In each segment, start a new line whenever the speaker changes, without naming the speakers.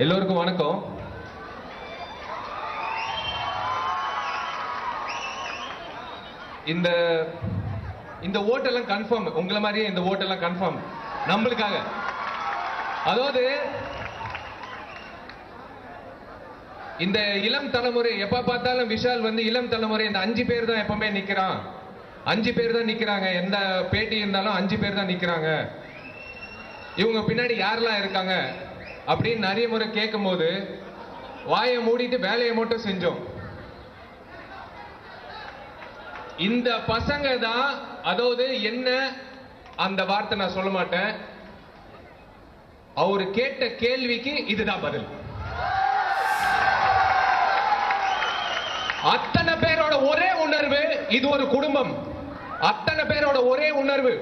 எல்லோருக்கும் வணக்கம். இந்த இந்த ஓட்டெல்லாம் கன்ஃபார்ம், உங்களை மாதிரியே இந்த ஓட்டெல்லாம் கன்ஃபார்ம் நம்மளுக்காக. அதாவது இந்த இளம் தலைமுறை எப்ப பார்த்தாலும் விஷால் வந்து இளம் தலைமுறை இந்த 5 பேர் தான் எப்பவுமே நிக்கிறான், 5 பேர் தான் நிக்கிறாங்க, எந்த பேட்டி இருந்தாலும் 5 பேர் தான் நிக்கிறாங்க, இவங்க பின்னாடி யாரெல்லாம் இருக்காங்க அப்படின்னு நிறைய முறை கேட்கும் போது வாயை மூடிட்டு வேலையை மட்டும் செஞ்சோம். இந்த பசங்க தான், அதாவது என்ன அந்த வார்த்தை நான் சொல்ல மாட்டேன், அவரு கேட்ட கேள்விக்கு இதுதான் பதில். அத்தனை பேரோட ஒரே உணர்வு, இது ஒரு குடும்பம், அத்தனை பேரோட ஒரே உணர்வு,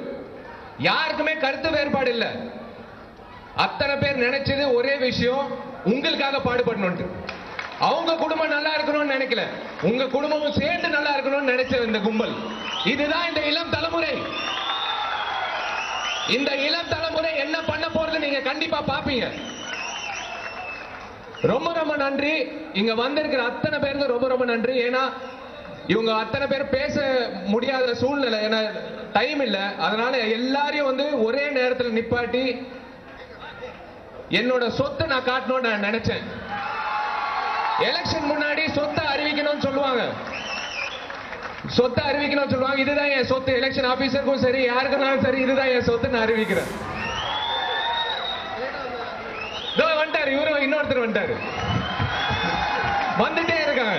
யாருக்குமே கருத்து வேறுபாடு இல்ல. அத்தனை பேர் நினைச்சது ஒரே விஷயம், உங்களுக்காக பாடுபடணும். அவங்க குடும்பம் நல்லா இருக்கணும்னு நினைக்கல, உங்க குடும்பமும் சேர்ந்து நல்லா இருக்கணும்னு நினைச்ச இந்த கும்பல். இதுதான் இந்த இளம் தலைமுறை. இந்த இளம் தலைமுறை என்ன பண்ண போறது நீங்க கண்டிப்பா பாப்பீங்க. ரொம்ப ரொம்ப நன்றி. இங்க வந்திருக்கிற அத்தனை பேருக்கு ரொம்ப ரொம்ப நன்றி. ஏன்னா இவங்க அத்தனை பேர் பேச முடியாத சூழ்நிலை, ஏன்னா டைம் இல்ல. அதனால எல்லாரையும் வந்து ஒரே நேரத்தில் நிப்பாட்டி என்னோட சொத்தை நான் காட்டணும்னு நான் நினைச்சேன். எலெக்ஷன் முன்னாடி சொத்தை அறிவிக்கணும்னு சொல்லுவாங்க, சொத்தை அறிவிக்கணும்னு சொல்லுவாங்க. இதுதான் என் சொத்து, எலெக்ஷன் ஆபீசருக்கும் சரி யாருக்குனாலும் சரி, இதுதான் என் சொத்து நான் அறிவிக்கிறேன். வந்துட்டாரு, இவரு இன்னொருத்தர் வந்துட்டாரு, வந்துட்டே இருக்காங்க.